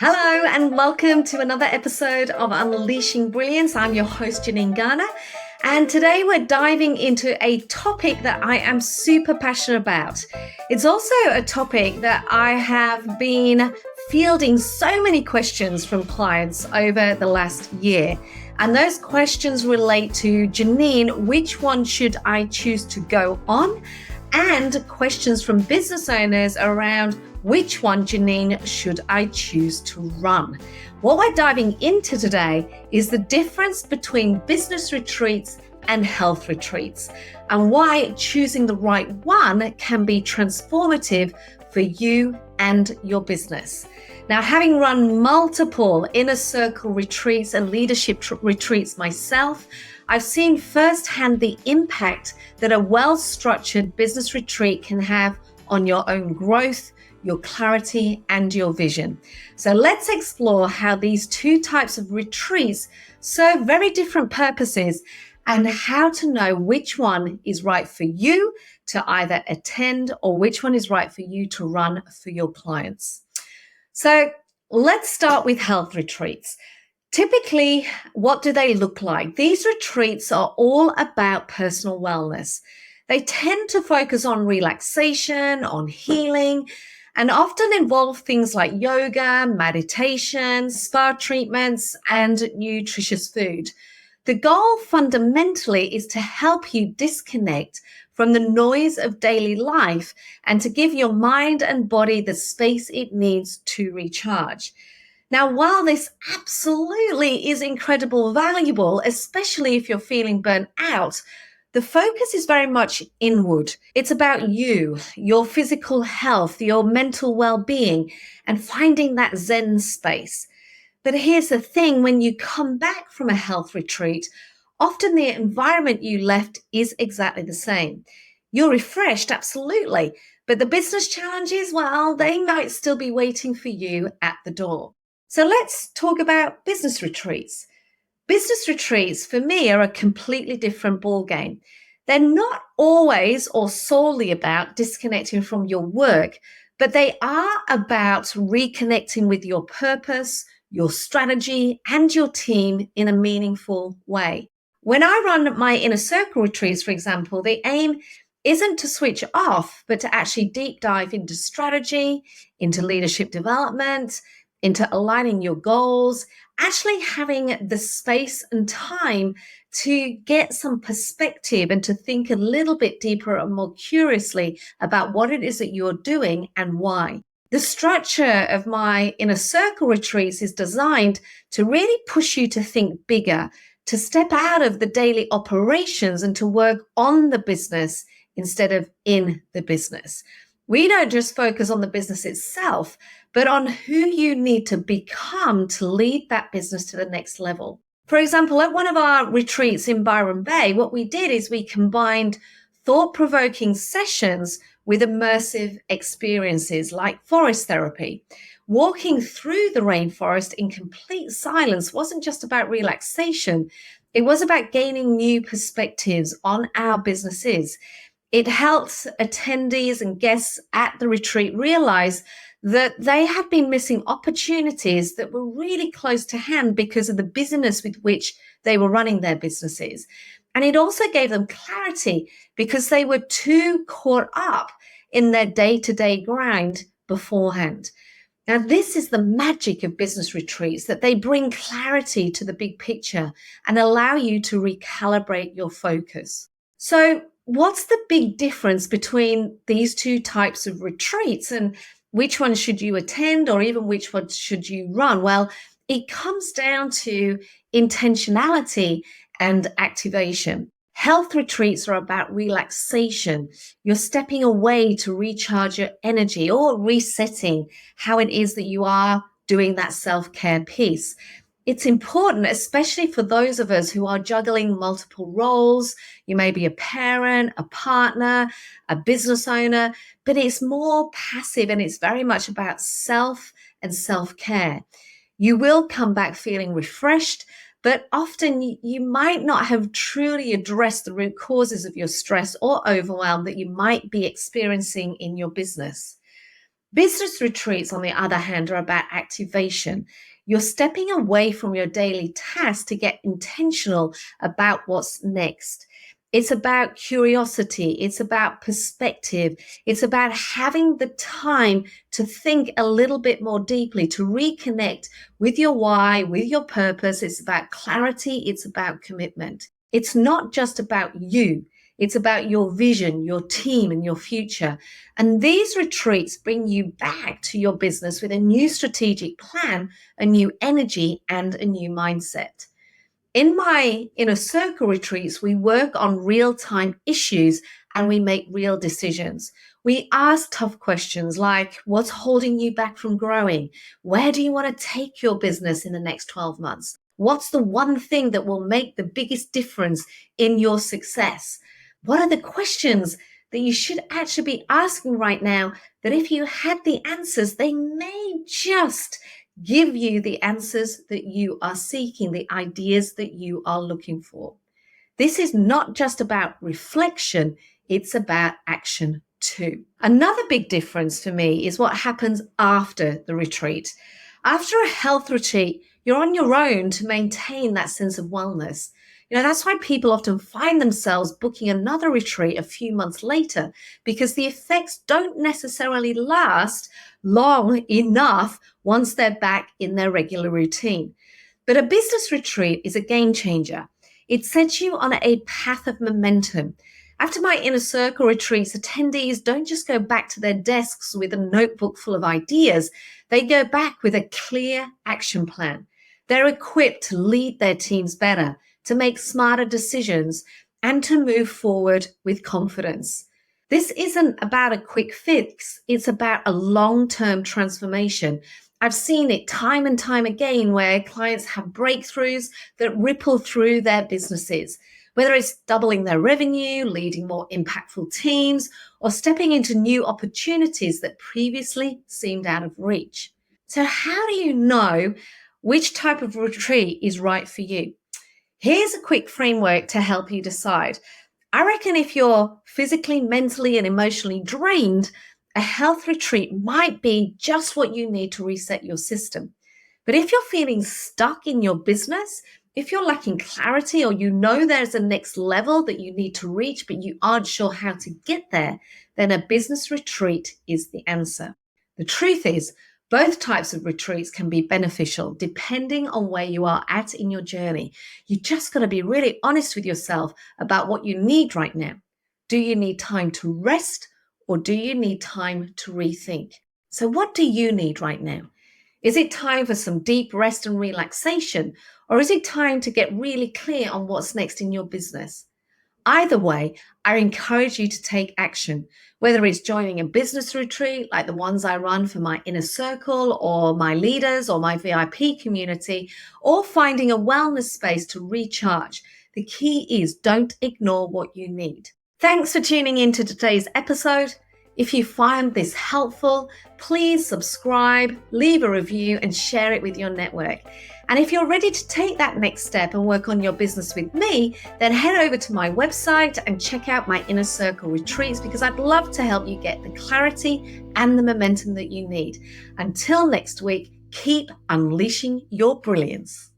Hello and welcome to another episode of Unleashing Brilliance. I'm your host, Janine Garner, and today we're diving into a topic that I am super passionate about. It's also a topic that I have been fielding so many questions from clients over the last year. And those questions relate to, Janine, which one should I choose to go on? And questions from business owners around which one, Janine, should I choose to run? What we're diving into today is the difference between business retreats and health retreats, and why choosing the right one can be transformative for you and your business. Now, having run multiple inner circle retreats and leadership retreats myself, I've seen firsthand the impact that a well-structured business retreat can have on your own growth, your clarity, and your vision. So let's explore how these two types of retreats serve very different purposes and how to know which one is right for you to either attend or which one is right for you to run for your clients. So let's start with health retreats. Typically, what do they look like? These retreats are all about personal wellness. They tend to focus on relaxation, on healing, and often involve things like yoga, meditation, spa treatments, and nutritious food. The goal fundamentally is to help you disconnect from the noise of daily life and to give your mind and body the space it needs to recharge. Now, while this absolutely is incredibly valuable, especially if you're feeling burnt out, the focus is very much inward. It's about you, your physical health, your mental well-being, and finding that Zen space. But here's the thing, when you come back from a health retreat, often the environment you left is exactly the same. You're refreshed, absolutely, but the business challenges, well, they might still be waiting for you at the door. So let's talk about business retreats. Business retreats for me are a completely different ballgame. They're not always or solely about disconnecting from your work, but they are about reconnecting with your purpose, your strategy, and your team in a meaningful way. When I run my inner circle retreats, for example, the aim isn't to switch off, but to actually deep dive into strategy, into leadership development, into aligning your goals, actually having the space and time to get some perspective and to think a little bit deeper and more curiously about what it is that you're doing and why. The structure of my inner circle retreats is designed to really push you to think bigger, to step out of the daily operations and to work on the business instead of in the business. We don't just focus on the business itself, but on who you need to become to lead that business to the next level. For example, at one of our retreats in Byron Bay, what we did is we combined thought-provoking sessions with immersive experiences like forest therapy. Walking through the rainforest in complete silence wasn't just about relaxation. It was about gaining new perspectives on our businesses. It helps attendees and guests at the retreat realize that they had been missing opportunities that were really close to hand because of the busyness with which they were running their businesses. And it also gave them clarity because they were too caught up in their day-to-day grind beforehand. Now, this is the magic of business retreats, that they bring clarity to the big picture and allow you to recalibrate your focus. So what's the big difference between these two types of retreats, and which one should you attend or even which one should you run? Well, it comes down to intentionality and activation. Health retreats are about relaxation. You're stepping away to recharge your energy or resetting how it is that you are doing that self-care piece. It's important, especially for those of us who are juggling multiple roles. You may be a parent, a partner, a business owner, but it's more passive and it's very much about self and self-care. You will come back feeling refreshed, but often you might not have truly addressed the root causes of your stress or overwhelm that you might be experiencing in your business. Business retreats, on the other hand, are about activation. You're stepping away from your daily tasks to get intentional about what's next. It's about curiosity. It's about perspective. It's about having the time to think a little bit more deeply, to reconnect with your why, with your purpose. It's about clarity. It's about commitment. It's not just about you. It's about your vision, your team, and your future. And these retreats bring you back to your business with a new strategic plan, a new energy, and a new mindset. In my inner circle retreats, we work on real time issues and we make real decisions. We ask tough questions like, what's holding you back from growing? Where do you want to take your business in the next 12 months? What's the one thing that will make the biggest difference in your success? What are the questions that you should actually be asking right now that if you had the answers, they may just give you the answers that you are seeking, the ideas that you are looking for. This is not just about reflection, it's about action too. Another big difference for me is what happens after the retreat. After a health retreat, you're on your own to maintain that sense of wellness. That's why people often find themselves booking another retreat a few months later because the effects don't necessarily last long enough once they're back in their regular routine. But a business retreat is a game changer. It sets you on a path of momentum. After my inner circle retreats, attendees don't just go back to their desks with a notebook full of ideas. They go back with a clear action plan. They're equipped to lead their teams better, to make smarter decisions, and to move forward with confidence. This isn't about a quick fix. It's about a long-term transformation. I've seen it time and time again where clients have breakthroughs that ripple through their businesses, whether it's doubling their revenue, leading more impactful teams, or stepping into new opportunities that previously seemed out of reach. So how do you know which type of retreat is right for you? Here's a quick framework to help you decide. I reckon if you're physically, mentally, and emotionally drained, a health retreat might be just what you need to reset your system. But if you're feeling stuck in your business, if you're lacking clarity or you know there's a next level that you need to reach, but you aren't sure how to get there, then a business retreat is the answer. The truth is, both types of retreats can be beneficial depending on where you are at in your journey. You just got to be really honest with yourself about what you need right now. Do you need time to rest or do you need time to rethink? So what do you need right now? Is it time for some deep rest and relaxation, or is it time to get really clear on what's next in your business? Either way, I encourage you to take action, whether it's joining a business retreat like the ones I run for my inner circle or my leaders or my VIP community, or finding a wellness space to recharge. The key is don't ignore what you need. Thanks for tuning in to today's episode. If you find this helpful, please subscribe, leave a review, and share it with your network. And if you're ready to take that next step and work on your business with me, then head over to my website and check out my Inner Circle retreats because I'd love to help you get the clarity and the momentum that you need. Until next week, keep unleashing your brilliance.